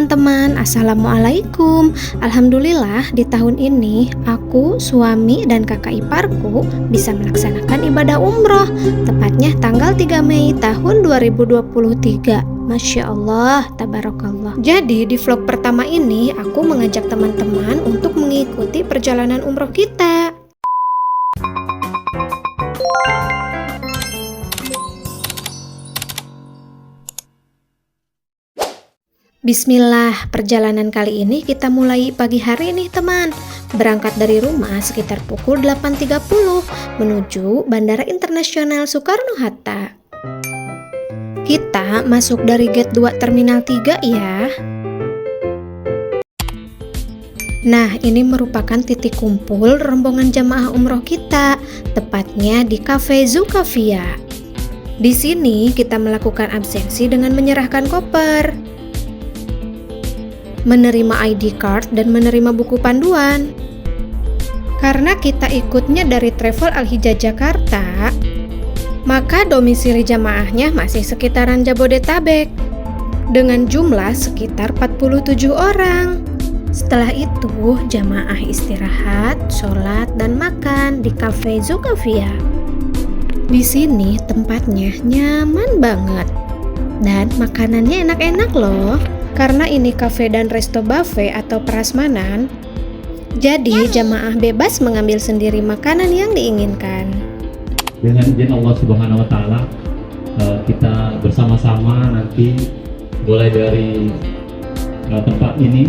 teman-teman, Assalamualaikum. Alhamdulillah di tahun ini aku, suami, dan kakak iparku bisa melaksanakan ibadah umroh, tepatnya tanggal 3 Mei tahun 2023. Masya Allah, tabarakallah. Jadi di vlog pertama ini aku mengajak teman-teman untuk mengikuti perjalanan umroh kita. Bismillah, perjalanan kali ini kita mulai pagi hari nih teman. Berangkat dari rumah sekitar pukul 8.30 menuju Bandara Internasional Soekarno-Hatta. Kita masuk dari gate 2 Terminal 3 ya. Nah, ini merupakan titik kumpul rombongan jamaah umroh kita, tepatnya di Cafe Zukavia. Di sini kita melakukan absensi dengan menyerahkan koper, menerima ID card, dan menerima buku panduan. Karena kita ikutnya dari Travel Al-Hijjah Jakarta, maka domisili jamaahnya masih sekitaran Jabodetabek dengan jumlah sekitar 47 orang. Setelah itu, jamaah istirahat, sholat, dan makan di Cafe Zukavia. Di sini tempatnya nyaman banget dan makanannya enak-enak loh. Karena ini kafe dan resto buffet atau prasmanan, jadi jamaah bebas mengambil sendiri makanan yang diinginkan. Dengan izin Allah Subhanahu wa Ta'ala, kita bersama-sama nanti mulai dari tempat ini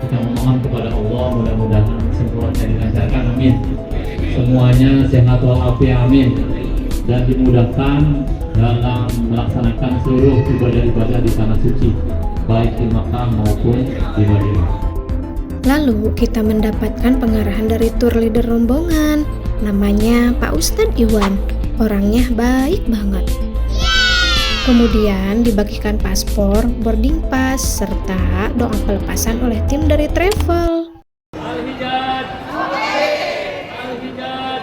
kita memohon kepada Allah, mudah-mudahan semuanya dilancarkan, amin. Semuanya sehat walafiat, amin. Dan dimudahkan dalam melaksanakan seluruh ibadah-ibadah di tanah suci, baik di Makkah maupun di Madinah. Lalu kita mendapatkan pengarahan dari tour leader rombongan, namanya Pak Ustadz Iwan. Orangnya baik banget. Kemudian dibagikan paspor, boarding pass, serta doa pelepasan oleh tim dari travel. Al-Hijjah, Al-Hijjah,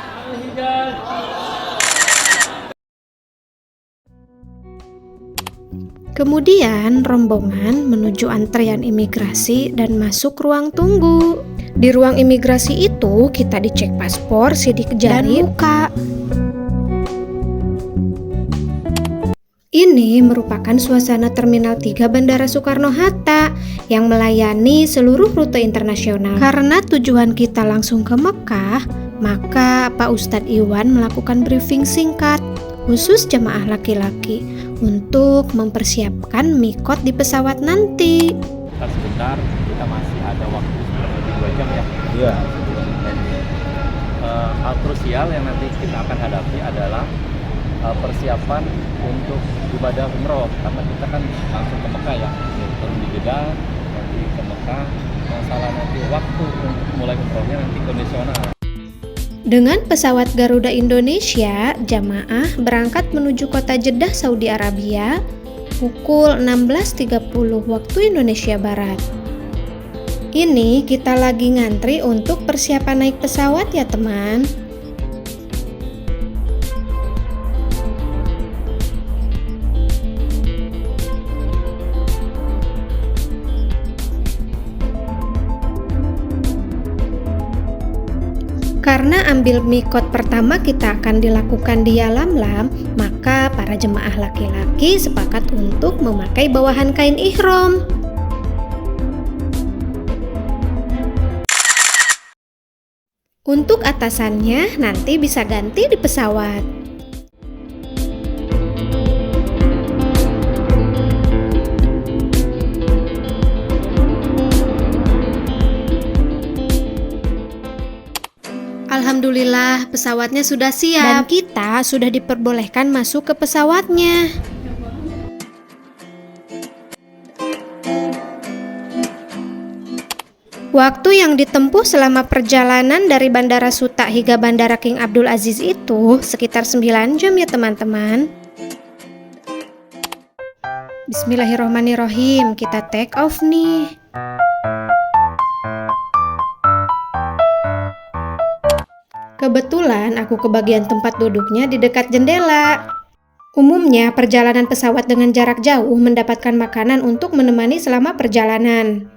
Al-Hijjah. Kemudian rombongan menuju antrean imigrasi dan masuk ruang tunggu. Di ruang imigrasi itu kita dicek paspor, sidik jari, dan muka. Ini merupakan suasana Terminal 3 Bandara Soekarno-Hatta yang melayani seluruh rute internasional. Karena tujuan kita langsung ke Mekah, maka Pak Ustadz Iwan melakukan briefing singkat khusus jamaah laki-laki untuk mempersiapkan mikot di pesawat nanti. Sebentar, kita masih ada waktu kurang lebih 2 jam ya. Iya. Hal krusial yang nanti kita akan hadapi adalah persiapan untuk ibadah umroh, karena kita kan langsung ke Mekah ya, turun di Jeddah, nanti ke Mekah. Masalah nanti waktu untuk mulai umrohnya nanti kondisional. Dengan pesawat Garuda Indonesia, jamaah berangkat menuju kota Jeddah, Saudi Arabia pukul 16.30 waktu Indonesia Barat. Ini kita lagi ngantri untuk persiapan naik pesawat ya teman. Karena ambil mikot pertama kita akan dilakukan di Yalamlam, maka para jemaah laki-laki sepakat untuk memakai bawahan kain ihram. Untuk atasannya nanti bisa ganti di pesawat. Alhamdulillah pesawatnya sudah siap dan kita sudah diperbolehkan masuk ke pesawatnya. Waktu yang ditempuh selama perjalanan dari Bandara Suta hingga Bandara King Abdul Aziz itu sekitar 9 jam ya teman-teman. Bismillahirrohmanirrohim, kita take off nih. Kebetulan aku kebagian tempat duduknya di dekat jendela. Umumnya, perjalanan pesawat dengan jarak jauh mendapatkan makanan untuk menemani selama perjalanan.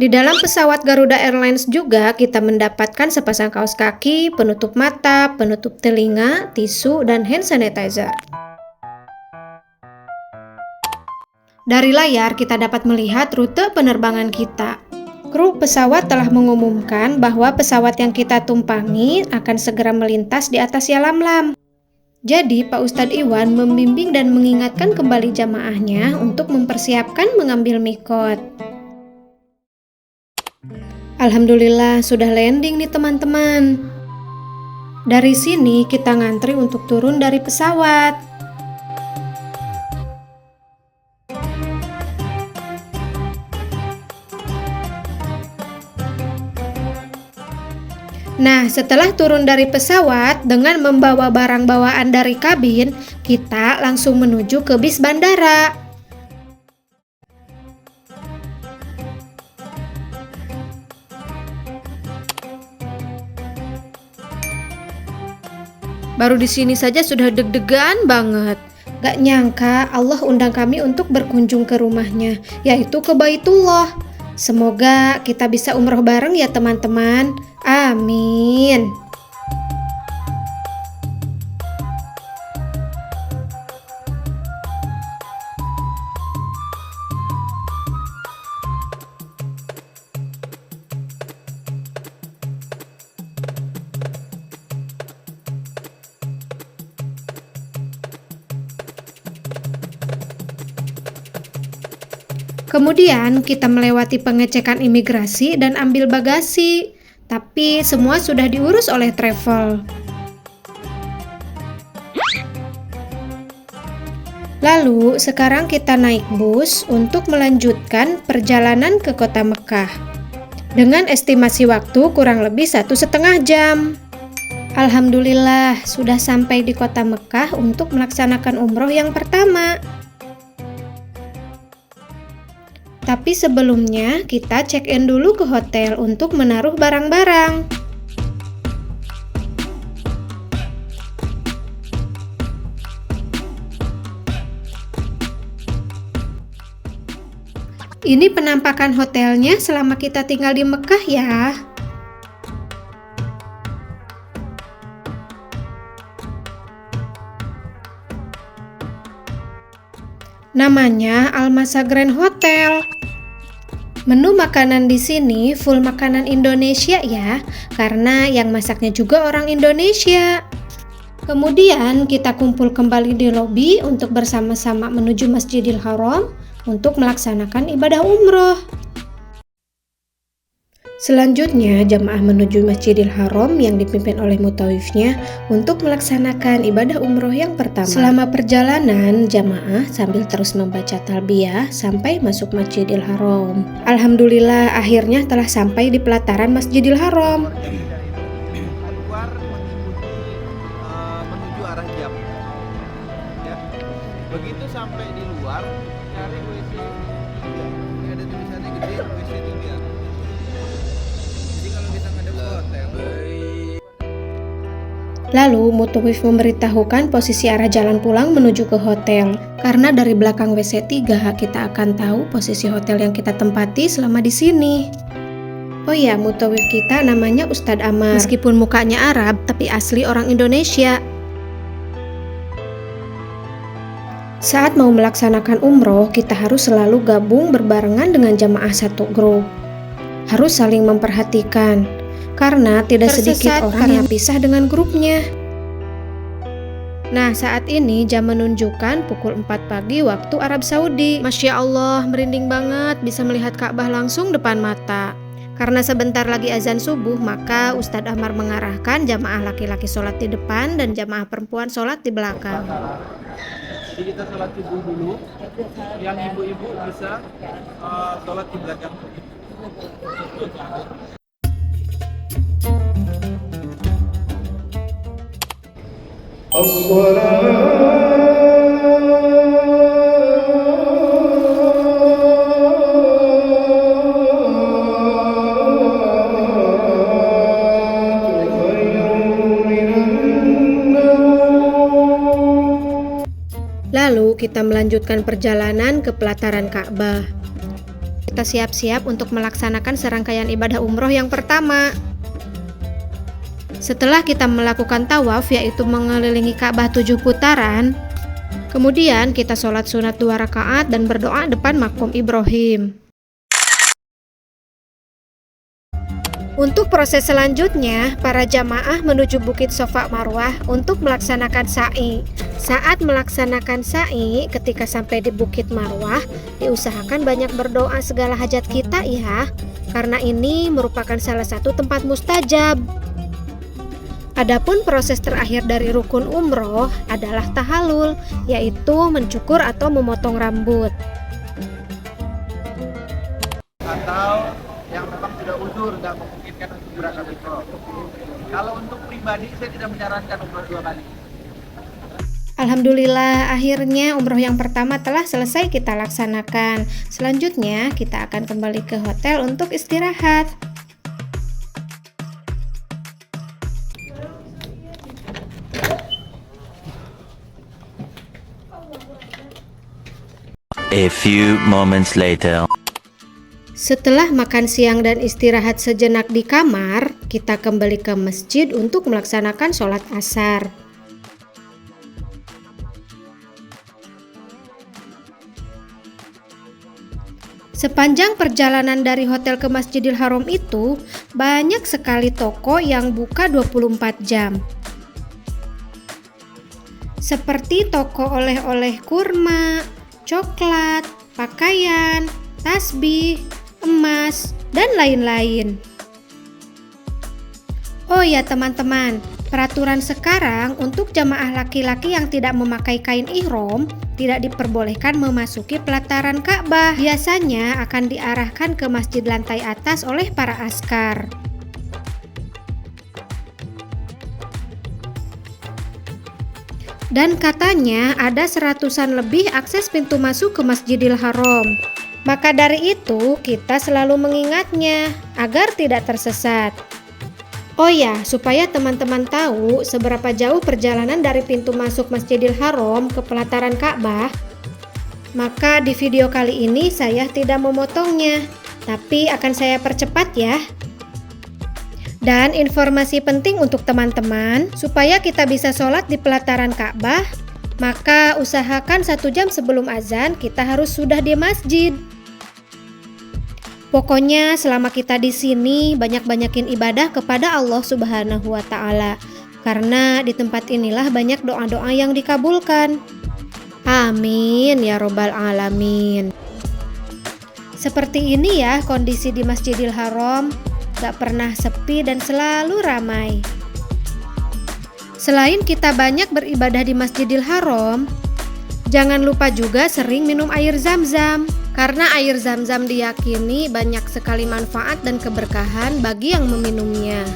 Di dalam pesawat Garuda Airlines juga kita mendapatkan sepasang kaos kaki, penutup mata, penutup telinga, tisu, dan hand sanitizer. Dari layar kita dapat melihat rute penerbangan kita. Kru pesawat telah mengumumkan bahwa pesawat yang kita tumpangi akan segera melintas di atas Yalamlam. Jadi Pak Ustadz Iwan membimbing dan mengingatkan kembali jamaahnya untuk mempersiapkan mengambil mikot. Alhamdulillah sudah landing nih teman-teman. Dari sini kita ngantri untuk turun dari pesawat. Nah, setelah turun dari pesawat dengan membawa barang bawaan dari kabin, kita langsung menuju ke bis bandara. Baru di sini saja sudah deg-degan banget. Gak nyangka Allah undang kami untuk berkunjung ke rumahnya, yaitu ke Baitullah. Semoga kita bisa umroh bareng ya teman-teman. Amin. Kemudian kita melewati pengecekan imigrasi dan ambil bagasi. Tapi semua sudah diurus oleh travel. Lalu sekarang kita naik bus untuk melanjutkan perjalanan ke kota Mekah. Dengan estimasi waktu kurang lebih 1,5 jam. Alhamdulillah sudah sampai di kota Mekah untuk melaksanakan umroh yang pertama. Tapi sebelumnya kita check-in dulu ke hotel untuk menaruh barang-barang. Ini penampakan hotelnya selama kita tinggal di Mekah ya. Namanya Al-Masa Grand Hotel. Menu makanan di sini full makanan Indonesia ya, karena yang masaknya juga orang Indonesia. Kemudian kita kumpul kembali di lobi untuk bersama-sama menuju Masjidil Haram untuk melaksanakan ibadah umroh. Selanjutnya, jamaah menuju Masjidil Haram yang dipimpin oleh mutawifnya untuk melaksanakan ibadah umroh yang pertama. Selama perjalanan, jamaah sambil terus membaca talbiyah sampai masuk Masjidil Haram. Alhamdulillah, akhirnya telah sampai di pelataran Masjidil Haram. Keluar menuju arah jam. Ya. Begitu sampai di luar, cari WC 3. Ini ada tulisannya gede, WC 3. Lalu mutawif memberitahukan posisi arah jalan pulang menuju ke hotel. Karena dari belakang WC 3 kita akan tahu posisi hotel yang kita tempati selama di sini. Oh ya, mutawif kita namanya Ustadz Amar. Meskipun mukanya Arab, tapi asli orang Indonesia. Saat mau melaksanakan umroh, kita harus selalu gabung berbarengan dengan jamaah satu grup. Harus saling memperhatikan, karena tidak sedikit orang yang pisah dengan grupnya. Nah, saat ini jam menunjukkan pukul 4 pagi waktu Arab Saudi. Masya Allah, merinding banget bisa melihat Ka'bah langsung depan mata. Karena sebentar lagi azan subuh, maka Ustadz Amar mengarahkan jamaah laki-laki sholat di depan dan jamaah perempuan sholat di belakang. Jadi kita sholat subuh dulu, yang ibu-ibu bisa sholat di belakang. itu kita melanjutkan perjalanan ke pelataran Ka'bah. Kita siap-siap untuk melaksanakan serangkaian ibadah umroh yang pertama. Setelah kita melakukan tawaf, yaitu mengelilingi Ka'bah 7 putaran, kemudian kita sholat sunat 2 rakaat dan berdoa depan makom Ibrahim. Untuk proses selanjutnya, para jamaah menuju Bukit Safa Marwah untuk melaksanakan sa'i. Saat melaksanakan sa'i, ketika sampai di Bukit Marwah, diusahakan banyak berdoa segala hajat kita ya, karena ini merupakan salah satu tempat mustajab. Adapun proses terakhir dari rukun umroh adalah tahalul, yaitu mencukur atau memotong rambut. Atau yang memang sudah uzur, nggak memungkinkan untuk berangkat umroh. Kalau untuk pribadi, saya tidak menyarankan umroh 2 kali. Alhamdulillah, akhirnya umroh yang pertama telah selesai kita laksanakan. Selanjutnya, kita akan kembali ke hotel untuk istirahat. A few moments later. Setelah makan siang dan istirahat sejenak di kamar, kita kembali ke masjid untuk melaksanakan sholat asar. Sepanjang perjalanan dari hotel ke Masjidil Haram itu, banyak sekali toko yang buka 24 jam. Seperti toko oleh-oleh kurma, coklat, pakaian, tasbih, emas, dan lain-lain. Oh ya teman-teman, peraturan sekarang untuk jamaah laki-laki yang tidak memakai kain ihram tidak diperbolehkan memasuki pelataran Ka'bah. Biasanya akan diarahkan ke masjid lantai atas oleh para askar. Dan katanya ada 100-an lebih akses pintu masuk ke Masjidil Haram. Maka dari itu, kita selalu mengingatnya agar tidak tersesat. Oh ya, supaya teman-teman tahu seberapa jauh perjalanan dari pintu masuk Masjidil Haram ke pelataran Ka'bah, maka di video kali ini saya tidak memotongnya, tapi akan saya percepat ya. Dan informasi penting untuk teman-teman, supaya kita bisa sholat di pelataran Ka'bah, maka usahakan 1 jam sebelum azan kita harus sudah di masjid. Pokoknya selama kita di sini banyak-banyakin ibadah kepada Allah Subhanahu wa Ta'ala, karena di tempat inilah banyak doa-doa yang dikabulkan. Amin ya robbal alamin. Seperti ini ya kondisi di Masjidil Haram, gak pernah sepi dan selalu ramai. Selain kita banyak beribadah di Masjidil Haram, jangan lupa juga sering minum air Zam-Zam. Karena air Zam-Zam diyakini banyak sekali manfaat dan keberkahan bagi yang meminumnya.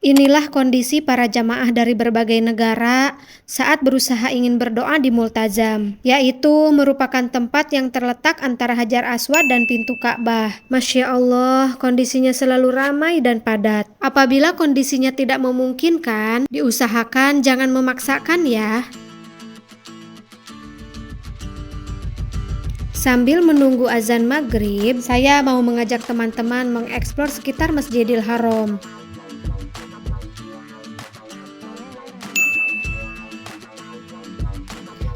Inilah kondisi para jamaah dari berbagai negara saat berusaha ingin berdoa di Multazam, yaitu merupakan tempat yang terletak antara Hajar Aswad dan pintu Ka'bah. Masya Allah, kondisinya selalu ramai dan padat. Apabila kondisinya tidak memungkinkan, diusahakan jangan memaksakan ya. Sambil menunggu azan maghrib, saya mau mengajak teman-teman mengeksplor sekitar Masjidil Haram.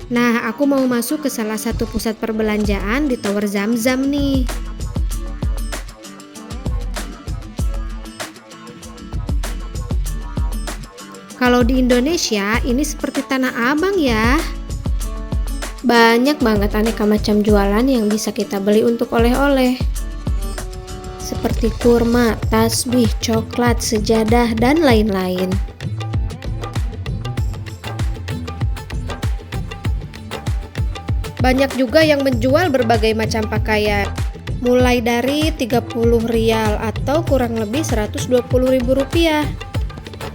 Nah, aku mau masuk ke salah satu pusat perbelanjaan di Tower Zam-Zam nih. Kalau di Indonesia, ini seperti Tanah Abang ya. Banyak banget aneka macam jualan yang bisa kita beli untuk oleh-oleh. Seperti kurma, tasbih, coklat, sejadah, dan lain-lain. Banyak juga yang menjual berbagai macam pakaian. Mulai dari 30 rial atau kurang lebih 120 ribu rupiah.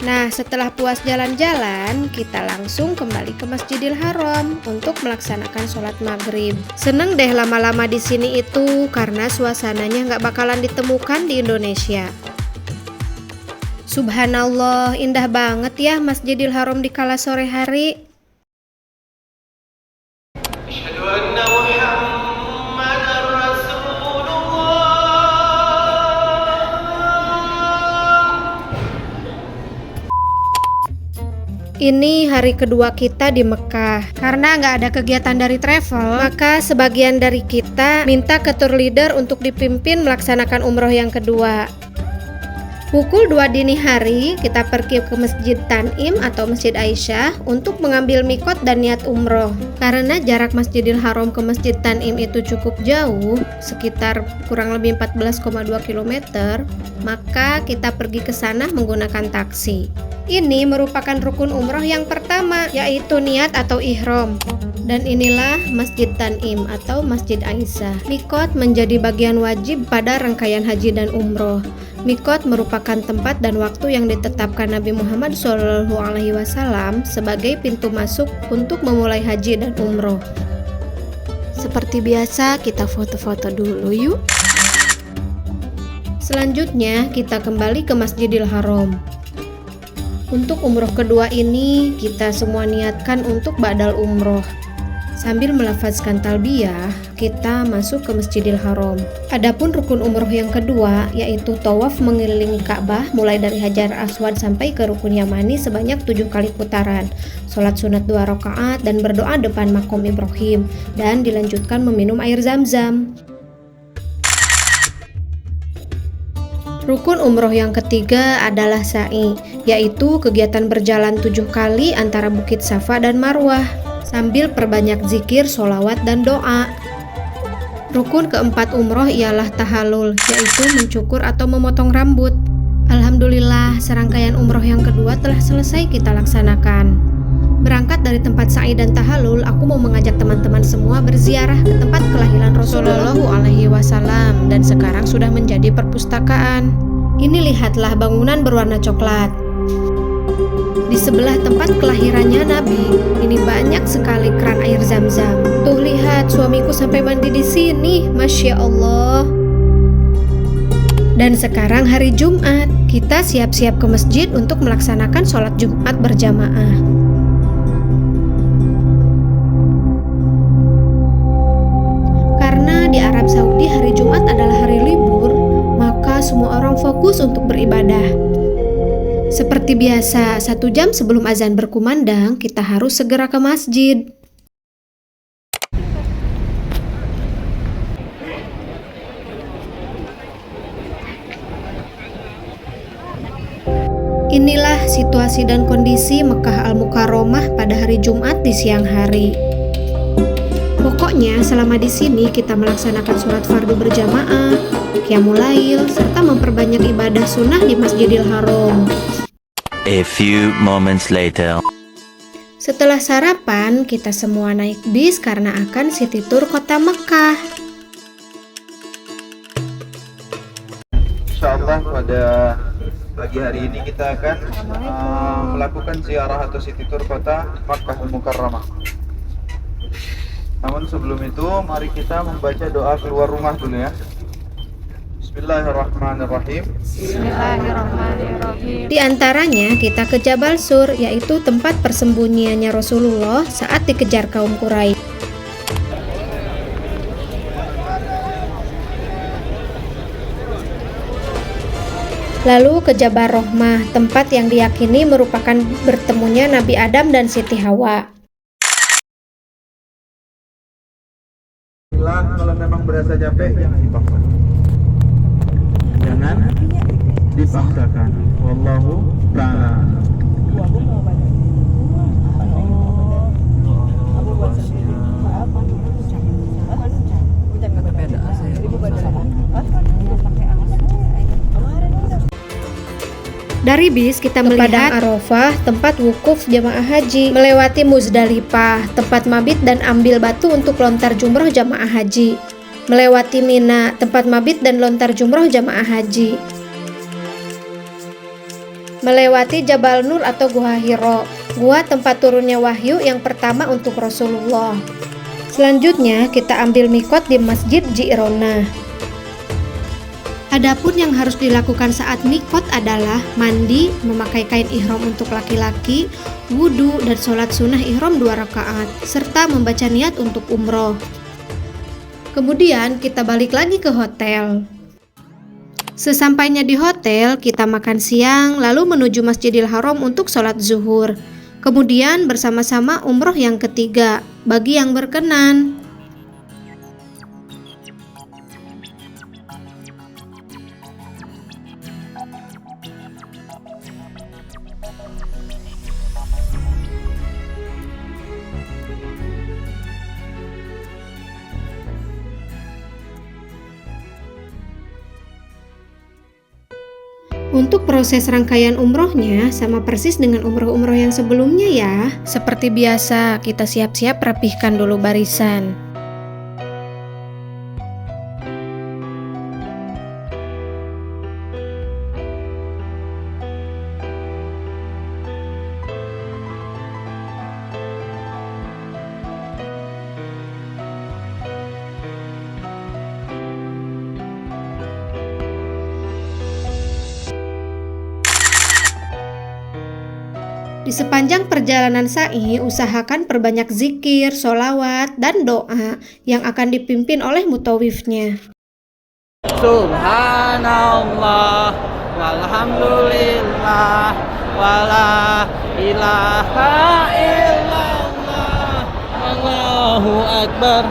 Nah, setelah puas jalan-jalan, kita langsung kembali ke Masjidil Haram untuk melaksanakan sholat maghrib. Seneng deh lama-lama di sini itu karena suasananya nggak bakalan ditemukan di Indonesia. Subhanallah, indah banget ya Masjidil Haram di kala sore hari. Ini hari kedua kita di Mekah. Karena nggak ada kegiatan dari travel, maka sebagian dari kita minta ke tour leader untuk dipimpin melaksanakan umroh yang kedua. Pukul 2 dini hari, kita pergi ke Masjid Tanim atau Masjid Aisyah untuk mengambil mikot dan niat umroh. Karena jarak Masjidil Haram ke Masjid Tanim itu cukup jauh, sekitar kurang lebih 14,2 km, maka kita pergi ke sana menggunakan taksi. Ini merupakan rukun umroh yang pertama, yaitu niat atau ihram. Dan inilah Masjid Tanim atau Masjid Aisyah. Mikot menjadi bagian wajib pada rangkaian haji dan umroh. Mikot merupakan tempat dan waktu yang ditetapkan Nabi Muhammad SAW sebagai pintu masuk untuk memulai haji dan umroh. Seperti biasa, kita foto-foto dulu yuk. Selanjutnya, kita kembali ke Masjidil Haram. Untuk umroh kedua ini, kita semua niatkan untuk badal umroh. Sambil melafazkan talbiyah, kita masuk ke Masjidil Haram. Adapun rukun umroh yang kedua, yaitu tawaf mengelilingi Ka'bah mulai dari Hajar Aswad sampai ke Rukun Yamani sebanyak 7 kali putaran, sholat sunat 2 rakaat dan berdoa depan makom Ibrahim, dan dilanjutkan meminum air Zam-Zam. Rukun umroh yang ketiga adalah sa'i, yaitu kegiatan berjalan 7 kali antara Bukit Safa dan Marwah, sambil perbanyak zikir, sholawat, dan doa. Rukun keempat umroh ialah tahallul, yaitu mencukur atau memotong rambut. Alhamdulillah, serangkaian umroh yang kedua telah selesai kita laksanakan. Berangkat dari tempat sa'i dan tahallul, aku mau mengajak teman-teman semua berziarah ke tempat kelahiran Rasulullah SAW dan sekarang sudah menjadi perpustakaan. Ini lihatlah bangunan berwarna coklat. Di sebelah tempat kelahirannya Nabi, ini banyak sekali keran air Zam-Zam. Tuh lihat, suamiku sampai mandi di sini, Masya Allah. Dan sekarang hari Jumat, kita siap-siap ke masjid untuk melaksanakan sholat Jumat berjamaah. Karena di Arab Saudi hari Jumat adalah hari libur, maka semua orang fokus untuk beribadah. Seperti biasa, 1 jam sebelum azan berkumandang, kita harus segera ke masjid. Inilah situasi dan kondisi Mekah Al-Mukarramah pada hari Jumat di siang hari. Pokoknya selama di sini kita melaksanakan sholat fardu berjamaah, qiyamul lail, serta memperbanyak ibadah sunnah di Masjidil Haram. A few moments later. Setelah sarapan, kita semua naik bis karena akan city tour kota Mekah. Insyaallah pada pagi hari ini kita akan melakukan ziarah atau city tour kota Makkah Al-Mukarramah. Namun sebelum itu, mari kita membaca doa keluar rumah dulu ya. Bismillahirrahmanirrahim. Bismillahirrahmanirrahim. Di antaranya kita ke Jabal Sur, yaitu tempat persembunyiannya Rasulullah saat dikejar kaum Quraisy. Lalu ke Jabal Rahmah, tempat yang diyakini merupakan bertemunya Nabi Adam dan Siti Hawa. Kalau memang berasa capek, jangan dipaksakan. Jangan dipaksakan. Wallahu ta'ala. Dari bis kita melihat Arafah, tempat wukuf jamaah haji, melewati Muzdalifah, tempat mabit dan ambil batu untuk lontar jumroh jamaah haji, melewati Mina, tempat mabit dan lontar jumroh jamaah haji, melewati Jabal Nur atau Gua Hiro, gua tempat turunnya wahyu yang pertama untuk Rasulullah. Selanjutnya kita ambil mikot di Masjid Ji'rona. Adapun yang harus dilakukan saat mikot adalah mandi, memakai kain ihram untuk laki-laki, wudhu dan sholat sunnah ihram 2 rakaat, serta membaca niat untuk umroh. Kemudian kita balik lagi ke hotel. Sesampainya di hotel, kita makan siang, lalu menuju Masjidil Haram untuk sholat zuhur. Kemudian bersama-sama umroh yang ketiga, bagi yang berkenan. Untuk proses rangkaian umrohnya sama persis dengan umroh-umroh yang sebelumnya ya. Seperti biasa, kita siap-siap rapihkan dulu barisan. Di sepanjang perjalanan sa'i, usahakan perbanyak zikir, sholawat, dan doa yang akan dipimpin oleh mutawifnya. Subhanallah walhamdulillah wala ilaha illallah Allahu akbar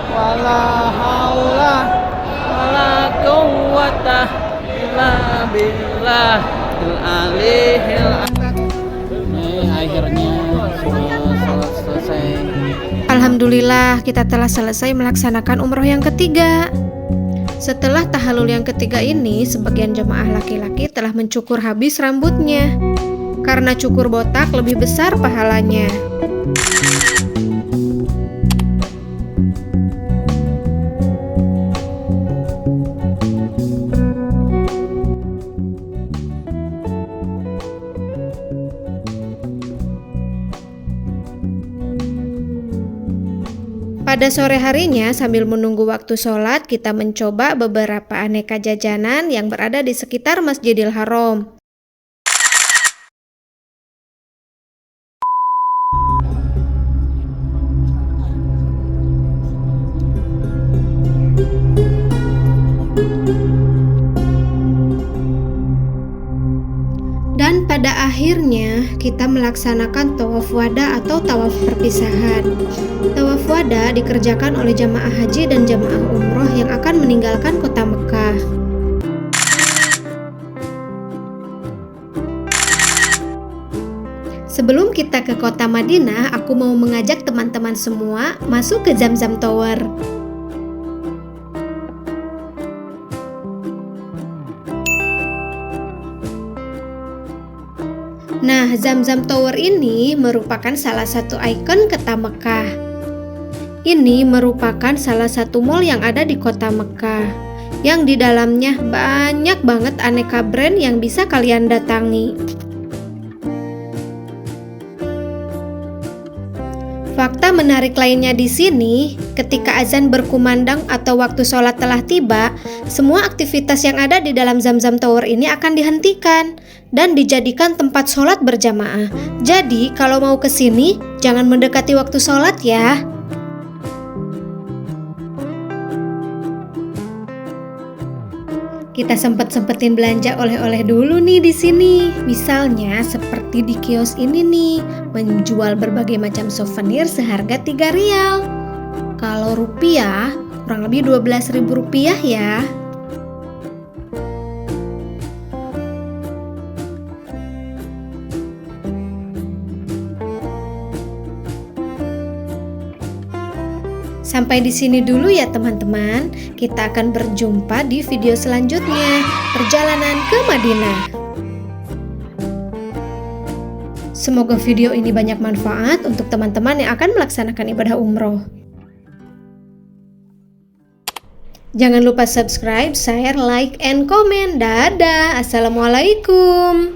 wala haula wala quwwata illa billahil aliyil azim. Akhirnya sudah selesai. Alhamdulillah, kita telah selesai melaksanakan umroh yang ketiga. Setelah tahallul yang ketiga ini, sebagian jemaah laki-laki telah mencukur habis rambutnya. Karena cukur botak lebih besar pahalanya. Pada sore harinya, sambil menunggu waktu sholat, kita mencoba beberapa aneka jajanan yang berada di sekitar Masjidil Haram. Dan pada akhirnya kita melaksanakan tawaf wada atau tawaf perpisahan. Tawaf wada dikerjakan oleh jamaah haji dan jamaah umroh yang akan meninggalkan kota Mekah. Sebelum kita ke kota Madinah, aku mau mengajak teman-teman semua masuk ke Zamzam Tower. Nah, Zamzam Tower ini merupakan salah satu ikon kota Mekah. Ini merupakan salah satu mall yang ada di kota Mekah, yang di dalamnya banyak banget aneka brand yang bisa kalian datangi. Fakta menarik lainnya di sini, ketika azan berkumandang atau waktu sholat telah tiba, semua aktivitas yang ada di dalam Zamzam Tower ini akan dihentikan dan dijadikan tempat sholat berjamaah. Jadi, kalau mau ke sini, jangan mendekati waktu sholat ya. Kita sempetin belanja oleh-oleh dulu nih di sini. Misalnya seperti di kios ini nih, menjual berbagai macam souvenir seharga 3 rial. Kalau rupiah, kurang lebih 12.000 rupiah ya. Sampai di sini dulu ya teman-teman. Kita akan berjumpa di video selanjutnya. Perjalanan ke Madinah. Semoga video ini banyak manfaat untuk teman-teman yang akan melaksanakan ibadah umroh. Jangan lupa subscribe, share, like, and comment. Dadah. Assalamualaikum.